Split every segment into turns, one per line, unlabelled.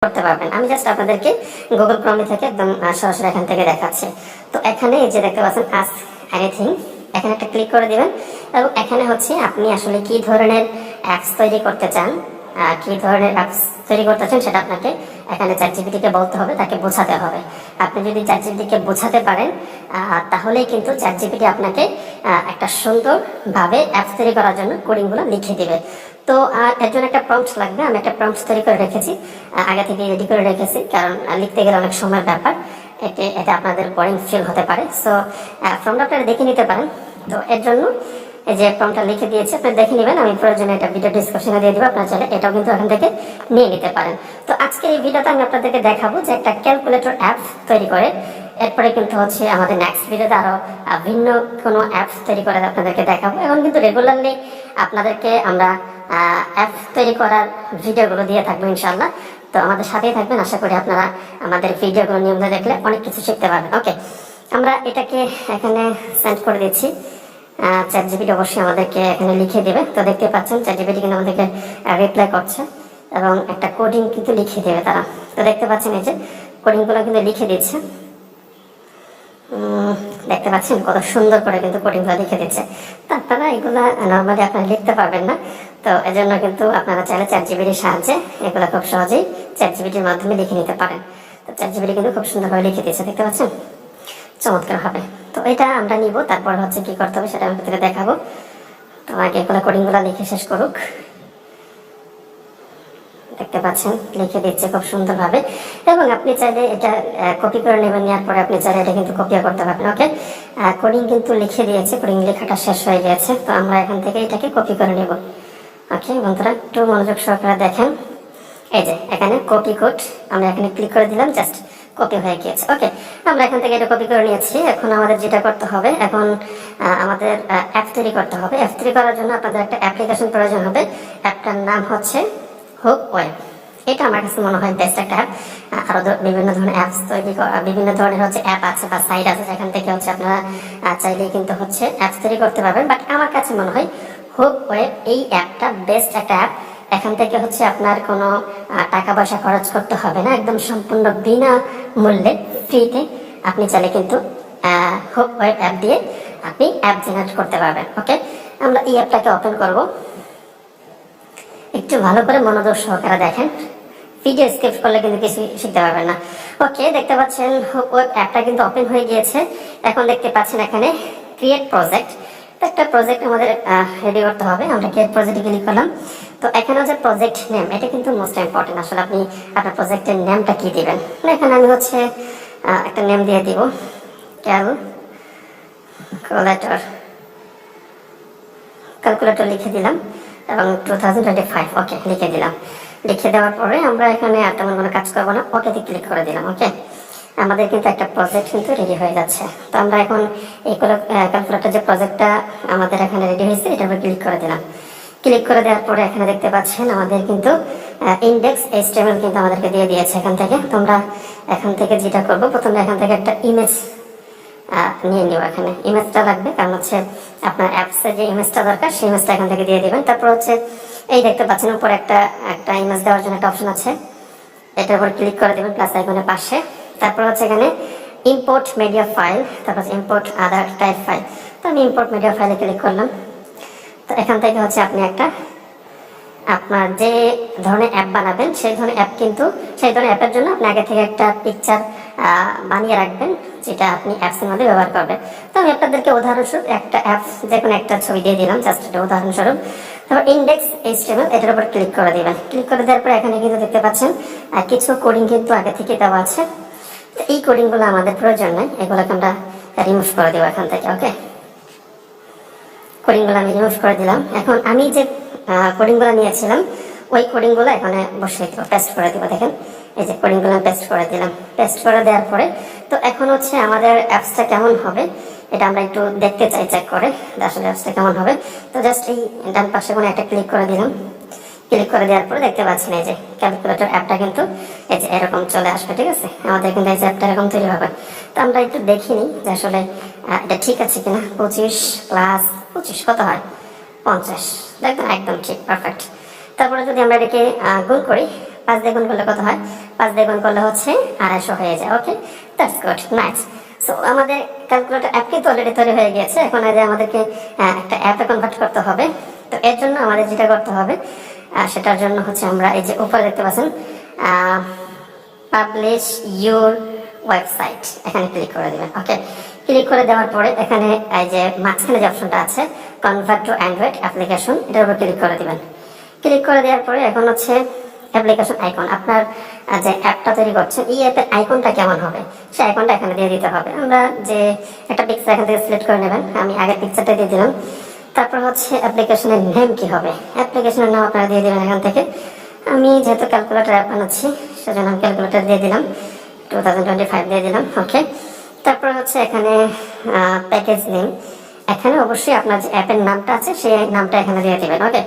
করতে পারবেন। আমি জাস্ট আপনাদেরকে গুগল ক্রোম থেকে একদম সরাসরি এখান থেকে দেখাচ্ছি। তো এখানে এই যে দেখতে পাচ্ছেন আস্ক এনিথিং, এখানে একটা ক্লিক করে দিবেন এবং এখানে হচ্ছে আপনি আসলে কি ধরনের অ্যাপস তৈরি করতে চান, কি ধরনের অ্যাপস তৈরি করতে চান সেটা আপনাকে এখানে চ্যাটজিপিটিকে বলতে হবে, তাকে বোঝাতে হবে। আপনি যদি চ্যাটজিপিটিকে বোঝাতে পারেন তাহলেই কিন্তু চ্যাটজিপিটি আপনাকে একটা সুন্দরভাবে অ্যাপস তৈরি করার জন্য কোডিংগুলো লিখে দেবে। তো এর জন্য একটা প্রম্পট লাগবে। আমি একটা প্রম্পট তৈরি করে রেখেছি, আগে থেকে রেডি করে রেখেছি, কারণ লিখতে গেলে অনেক সময়ের ব্যাপার, এটা আপনাদের বোরিং ফিল হতে পারে। সো প্রম্পটটা আপনারা দেখে নিতে পারেন। তো এর জন্য এই যে প্রম্পটটা লিখে দিয়েছি, আপনি দেখে নেবেন। আমি প্রয়োজনে এটা ভিডিও ডিসক্রিপশনে দিয়ে দিব, আপনারা চাইলে এটাও কিন্তু এখান থেকে নিয়ে নিতে পারেন। তো আজকের এই ভিডিওতে আমি আপনাদেরকে দেখাবো যে একটা ক্যালকুলেটর অ্যাপ তৈরি করে, এরপরে কিন্তু হচ্ছে আমাদের নেক্সট ভিডিওতে আরও ভিন্ন কোনো অ্যাপস তৈরি করে আপনাদেরকে দেখাবো। এখন কিন্তু রেগুলারলি আপনাদেরকে আমরা অ্যাপ তৈরি করার ভিডিওগুলো দিয়ে থাকবো ইনশাল্লাহ। তো আমাদের সাথেই থাকবেন, আশা করি আপনারা আমাদের ভিডিওগুলো নিয়মিত দেখলে অনেক কিছু শিখতে পারবেন। ওকে, আমরা এটাকে এখানে সেন্ড করে দিচ্ছি। চ্যাটজিপিটি অবশ্যই আমাদেরকে এখানে লিখে দেবে। তো দেখতে পাচ্ছেন চ্যাটজিপিটি কিন্তু আমাদেরকে রিপ্লাই করছে এবং একটা কোডিং কিন্তু লিখে দেবে তারা। তো দেখতে পাচ্ছেন এই যে কোডিংগুলো কিন্তু লিখে দিচ্ছে, দেখতে পাচ্ছেন কত সুন্দর করে কিন্তু কোডিংগুলো লিখে দিচ্ছে। তারপরে এগুলো নর্মালি আপনারা লিখতে পারবেন না, তো এজন্য কিন্তু আপনারা চাইলে চ্যাটজিপিটির সাহায্যে এগুলো খুব সহজেই চ্যাটজিপিটির মাধ্যমে লিখে নিতে পারেন। তো চ্যাটজিপিটি কিন্তু খুব সুন্দরভাবে লিখে দিয়েছে, দেখতে পাচ্ছেন চমৎকার হবে। তো এটা আমরা নিব, তারপর হচ্ছে কি করতে হবে সেটা আমি আপনাদের দেখাবো। তো আগে এগুলো কোডিংগুলো লিখে শেষ করুক। দেখতে পাচ্ছেন লিখে দিচ্ছে খুব সুন্দরভাবে, এবং আপনি চাইলে এটা কপি করে নেবেন, নেওয়ার পরে আপনি চাইলে এটা কিন্তু কপিও করতে পারবেন। ওকে, কোডিং কিন্তু লিখে দিয়েছে, কোডিং লেখাটা শেষ হয়ে গিয়েছে। তো আমরা এখান থেকে এটাকে কপি করে নেব। ওকে বন্ধুরা, একটু মনোযোগ সহকারে দেখেন। এই যে এখানে কপি কোড, আমরা এখানে ক্লিক করে দিলাম, জাস্ট কপি হয়ে গিয়েছে। ওকে, আমরা এখান থেকে এটা কপি করে নিয়েছি। এখন আমাদের যেটা করতে হবে, এখন আমাদের অ্যাপ তৈরি করতে হবে। অ্যাপ তৈরি করার জন্য আপনাদের একটা অ্যাপ্লিকেশন প্রয়োজন হবে। অ্যাপটার নাম হচ্ছে হুক ওয়েব। এটা আমার কাছে মনে হয় বেস্ট একটা অ্যাপ। আরো বিভিন্ন ধরনের অ্যাপস তৈরি করা, বিভিন্ন ধরনের হচ্ছে অ্যাপ আছে বা সাইট আছে, যেখান থেকে হচ্ছে আপনারা চাইলেই কিন্তু হচ্ছে অ্যাপস তৈরি করতে পারবেন। বাট আমার কাছে মনে হয় হুক ওয়েব এই অ্যাপটা বেস্ট একটা অ্যাপ। এখান থেকে হচ্ছে আপনার কোনো টাকা পয়সা খরচ করতে হবে না, একদম সম্পূর্ণ বিনা মূল্যে ফ্রিতে আপনি চাইলে কিন্তু হুক ওয়েব অ্যাপ দিয়ে আপনি অ্যাপ জেনারেট করতে পারবেন। ওকে, আমরা এই অ্যাপটাকে ওপেন করব। একটু ভালো করে মনোযোগ সহকারে দেখেন, ভিডিও স্কিপ করলে কিন্তু কিছু শিখতে পারবেন না। ওকে, দেখতে পাচ্ছেন ওয়েব অ্যাপটা কিন্তু ওপেন হয়ে গিয়েছে। এখন দেখতে পাচ্ছেন এখানে ক্রিয়েট প্রজেক্ট। তো একটা প্রজেক্ট আমাদের রেডি করতে হবে। আমরা ক্রিয়েট প্রজেক্টে ক্লিক করলাম। তো এখানে হচ্ছে প্রজেক্ট নেম, এটা কিন্তু মোস্ট ইম্পর্টেন্ট। আসলে আপনি আপনার প্রজেক্টের নেমটা কি দিবেন। এখানে আমি হচ্ছে একটা নেম দিয়ে দিব, ক্যালকুলেটর লিখে দিলাম এবং 2025 ওকে লিখে দিলাম। লিখে দেওয়ার পরে আমরা এখানে আর তেমন কোনো কাজ করবো না, ওকেতে ক্লিক করে দিলাম। ওকে, আমাদের কিন্তু একটা প্রজেক্ট কিন্তু রেডি হয়ে যাচ্ছে। তো আমরা এখন এই ক্যালকুলেটর যে প্রজেক্টটা আমাদের এখানে রেডি হয়েছে, এটার উপর ক্লিক করে দিলাম। ক্লিক করে দেওয়ার পরে এখানে দেখতে পাচ্ছেন আমাদের কিন্তু ইন্ডেক্স HTML কিন্তু আমাদেরকে দিয়ে দিয়েছে এখান থেকে। তোমরা এখান থেকে যেটা করবো, প্রথমে এখান থেকে একটা ইমেজ নিয়ে নিব। এখানে ইমেজটা লাগবে, কারণ হচ্ছে আপনার অ্যাপসে যে ইমেজটা দরকার সেই ইমেজটা এখান থেকে দিয়ে দিবেন। তারপর হচ্ছে এই দেখতে পাচ্ছেন উপর একটা ইমেজ দেওয়ার জন্য একটা অপশন আছে, এটার উপর ক্লিক করে দেবেন প্লাস আইকনের পাশে। তারপর হচ্ছে এখানে ইম্পোর্ট মিডিয়া ফাইল, তারপর ইম্পোর্ট আদার টাইপ ফাইল। তো আমি ইম্পোর্ট মিডিয়া ফাইলে ক্লিক করলাম। তো এখান থেকে হচ্ছে আপনি আপনার যে ধরনের অ্যাপ বানাবেন সেই ধরনের অ্যাপ, কিন্তু সেই ধরনের অ্যাপের জন্য আপনি আগে থেকে একটা পিকচার বানিয়ে রাখবেন, যেটা আপনি অ্যাপসের মধ্যে ব্যবহার করবেন। তো আমি আপনাদেরকে উদাহরণস্বরূপ একটা অ্যাপস যে কোনো একটা ছবি দিয়ে দিলাম, জাস্ট একটা উদাহরণস্বরূপ। তারপর ইন্ডেক্স HTML, এটার উপর ক্লিক করে দেবেন। ক্লিক করে দেওয়ার পর এখানে কিন্তু দেখতে পাচ্ছেন কিছু কোডিং কিন্তু আগে থেকে দেওয়া আছে। তো এই কোডিংগুলো আমাদের প্রয়োজন নেই, এগুলোকে আমরা রিমুভ করে দেবো এখান থেকে। ওকে, কোডিংগুলো আমি রিমুভ করে দিলাম। এখন আমি যে কোডিংগুলো নিয়েছিলাম ওই কোডিংগুলো এখানে বসিয়ে দেবো, পেস্ট করে দেবো। দেখেন এই যে কোডিংগুলো পেস্ট করে দিলাম। পেস্ট করে দেওয়ার পরে তো এখন হচ্ছে আমাদের অ্যাপসটা কেমন হবে এটা আমরা একটু দেখতে চাই, চেক করে আসলে অ্যাপসটা কেমন হবে। তো জাস্ট এই ডান পাশে কোনো একটা ক্লিক করে দিলাম। ক্লিক করে দেওয়ার পরে দেখতে পাচ্ছেন এই যে ক্যালকুলেটর অ্যাপটা কিন্তু এই যে এরকম চলে আসবে। ঠিক আছে, আমাদের কিন্তু এই যে অ্যাপটা এরকম তৈরি হবে। তো আমরা একটু দেখি নিই যে আসলে এটা ঠিক আছে কিনা। 25 + 25 কত হয়? 50। দেখবেন একদম ঠিক, পারফেক্ট। তারপরে যদি আমরা এটাকে গুণ করি, 5 দিয়ে গুণ করলে কত হয়? 5 দিয়ে গুণ করলে হচ্ছে 250 হয়ে যায়। ওকে, দ্যাটস গুড, নাইস। সো আমাদের ক্যালকুলেটর অ্যাপ কিন্তু অলরেডি তৈরি হয়ে গিয়েছে। এখন আগে আমাদেরকে একটা অ্যাপে কনভার্ট করতে হবে। তো এর জন্য আমাদের যেটা করতে হবে সেটার জন্য হচ্ছে আমরা এই যে উপরে দেখতে পাচ্ছেন পাবলিশ ইউর ওয়েবসাইট, এখানে ক্লিক করে দেবেন। ওকে, ক্লিক করে দেওয়ার পরে এখানে এই যে মাঝখানে যে অপশনটা আছে কনভার্ট টু অ্যান্ড্রয়েড অ্যাপ্লিকেশন, এটার উপর ক্লিক করে দিবেন। ক্লিক করে দেওয়ার পরে এখন হচ্ছে অ্যাপ্লিকেশন আইকন, আপনার যে অ্যাপটা তৈরি করছেন এই অ্যাপের আইকনটা কেমন হবে সেই আইকনটা এখানে দিয়ে দিতে হবে। আমরা যে একটা পিকচার এখান থেকে সিলেক্ট করে নেবেন, আমি আগের পিকচারটা দিয়ে দিলাম। তারপর হচ্ছে অ্যাপ্লিকেশনের নেম কি হবে, অ্যাপ্লিকেশনের নাম আপনারা দিয়ে দেবেন এখান থেকে। আমি যেহেতু ক্যালকুলেটর অ্যাপ বানাচ্ছি সেজন্য আমি ক্যালকুলেটর দিয়ে দিলাম, 2025 দিয়ে দিলাম। ওকে, তারপর হচ্ছে এখানে প্যাকেজ নেম, এখানে অবশ্যই আপনার যে অ্যাপের নামটা আছে সেই নামটা এখানে দিয়ে দেবেন। ওকে,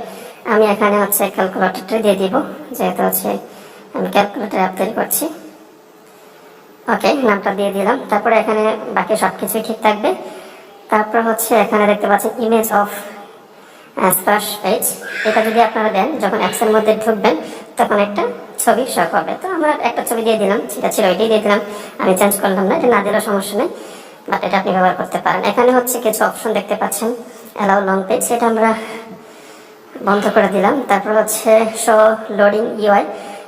আমি এখানে হচ্ছে ক্যালকুলেটরটা দিয়ে দিব, যেহেতু হচ্ছে আমি ক্যালকুলেটর অ্যাপ তৈরি করছি। ওকে, নামটা দিয়ে দিলাম। তারপরে এখানে বাকি সব কিছুই ঠিক থাকবে। তারপর হচ্ছে এখানে দেখতে পাচ্ছেন ইমেজ অফ স্প্ল্যাশ পেজ, এটা যদি আপনারা দেন যখন অ্যাপসের মধ্যে ঢুকবেন তখন একটা ছবি শো হবে। তো আমরা একটা ছবি দিয়ে দিলাম, সেটা ছিল ওইটাই দিয়ে দিলাম, আমি চেঞ্জ করলাম না, এটা না দিলেও সমস্যা নেই, বাট এটা আপনি ব্যবহার করতে পারেন। এখানে হচ্ছে কিছু অপশন দেখতে পাচ্ছেন, অ্যালাউ লং পেজ, সেটা আমরা বন্ধ করে দিলাম। তারপর হচ্ছে শো লোডিং ইউআই,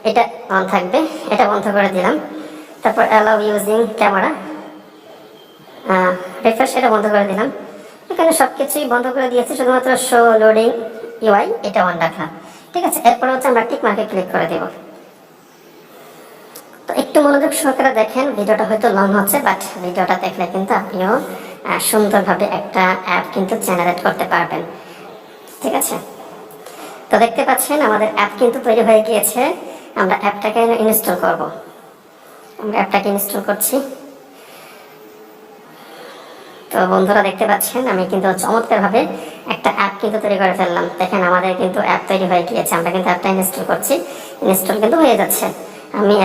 এটা অন থাকবে, এটা বন্ধ করে দিলাম। তারপর অ্যালাউ ইউজিং ক্যামেরা রিফ্রেশ, এটা বন্ধ করে দিলাম। এখানে সব কিছুই বন্ধ করে দিয়েছি, শুধুমাত্র শো লোডিং ইউআই এটা অন রাখলাম। ঠিক আছে, এরপরে হচ্ছে আমরা টিক মার্কে ক্লিক করে দেব। তো একটু মনোযোগ সহকারে দেখেন, ভিডিওটা হয়তো লং হচ্ছে, বাট ভিডিওটা দেখলে কিন্তু আপনিও সুন্দরভাবে একটা অ্যাপ কিন্তু জেনারেট করতে পারবেন। ঠিক আছে, তো দেখতে পাচ্ছেন আমাদের অ্যাপ কিন্তু তৈরি হয়ে গিয়েছে। আমরা অ্যাপটাকে ইনস্টল করব। আমরা অ্যাপটাকে ইনস্টল করছি। তো বন্ধুরা দেখতে পাচ্ছেন আমি কিন্তু চমৎকারভাবে একটা অ্যাপ কিন্তু তৈরি করে ফেললাম। দেখেন আমাদের কিন্তু অ্যাপ তৈরি হয়ে গিয়েছে, আমরা কিন্তু অ্যাপটা ইনস্টল করছি, ইনস্টল কিন্তু হয়ে যাচ্ছে। আমি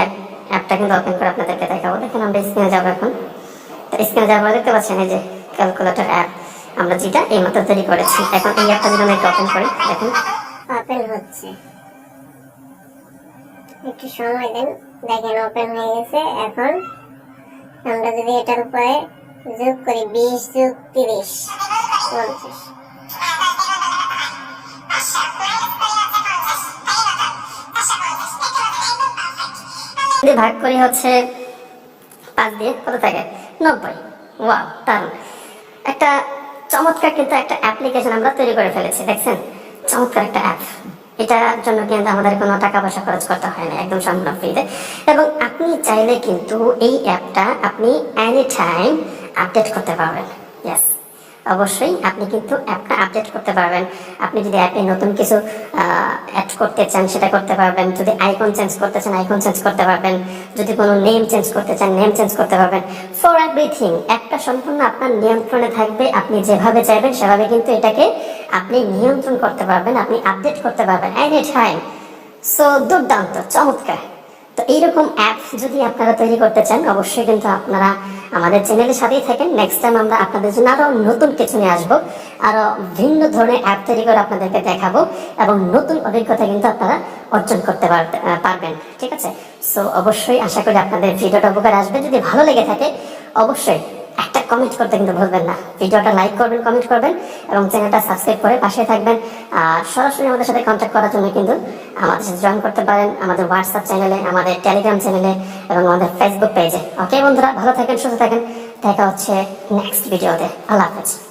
অ্যাপটা কিন্তু ওপেন করে আপনাদেরকে দেখাবো। দেখেন আমরা স্ক্রিনে যাবো এখন। তো স্ক্রিনে যাওয়ার পরে দেখতে পাচ্ছেন এই যে ক্যালকুলেটর অ্যাপ আমরা যেটা এই মাত্র তৈরি করেছি। এখন এই অ্যাপটা যদি আমি ওপেন করি, দেখেন
ওপেন হচ্ছে, একটু সময় দেন। দেখেন ওপেন হয়ে গেছে। এখন আমরা যদি এটার উপরে যোগ করি 20 যোগ 30 50,
যদি ভাগ করি হচ্ছে 5 দিয়ে, কত থাকে? 90। ওয়াও, দারুণ একটা চমৎকার কিন্তু একটা অ্যাপ্লিকেশন আমরা তৈরি করে ফেলেছি। দেখছেন, চমৎকার একটা অ্যাপ। এটার জন্য কিন্তু আমাদের কোনো টাকা পয়সা খরচ করতে হয় না, একদম সম্পূর্ণ ফ্রিতে। এবং আপনি চাইলে কিন্তু এই অ্যাপটা আপনি এনি টাইম আপডেট করতে পারবেন। ইয়েস, অবশ্যই আপনি কিন্তু অ্যাপটা আপডেট করতে পারবেন। আপনি যদি অ্যাপে নতুন কিছু অ্যাড করতে চান সেটা করতে পারবেন। যদি আইকন চেঞ্জ করতে চান আইকন চেঞ্জ করতে পারবেন। যদি কোনো নেম চেঞ্জ করতে চান নেম চেঞ্জ করতে পারবেন। ফর এভরিথিং একটা সম্পূর্ণ আপনার নিয়ন্ত্রণে থাকবে। আপনি যেভাবে চাইবেন সেভাবে কিন্তু এটাকে আপনি নিয়ন্ত্রণ করতে পারবেন, আপনি আপডেট করতে পারবেন এনি টাইম। সো দুর্দান্ত, চমৎকার। তো এইরকম অ্যাপ যদি আপনারা তৈরি করতে চান অবশ্যই কিন্তু আপনারা আমাদের চ্যানেলের সাথেই থাকেন। নেক্সট টাইম আমরা আপনাদের জন্য আরও নতুন কিছু নিয়ে আসবো, আরও ভিন্ন ধরনের অ্যাপ তৈরি করে আপনাদেরকে দেখাবো এবং নতুন অভিজ্ঞতা কিন্তু আপনারা অর্জন করতে পারবেন। ঠিক আছে, সো অবশ্যই আশা করি আপনাদের ভিডিওটা উপকার আসবে। যদি ভালো লেগে থাকে অবশ্যই একটা কমেন্ট করতে কিন্তু ভুলবেন না। ভিডিওটা লাইক করবেন, কমেন্ট করবেন এবং চ্যানেলটা সাবস্ক্রাইব করে পাশে থাকবেন। আর সরাসরি আমাদের সাথে কন্ট্যাক্ট করার জন্য কিন্তু আমাদের সাথে জয়েন করতে পারেন আমাদের হোয়াটসঅ্যাপ চ্যানেলে, আমাদের টেলিগ্রাম চ্যানেলে এবং আমাদের ফেসবুক পেজে। ওকে বন্ধুরা, ভালো থাকেন, সুস্থ থাকেন। দেখা হচ্ছে নেক্সট ভিডিওতে। আল্লাহ হাফেজ।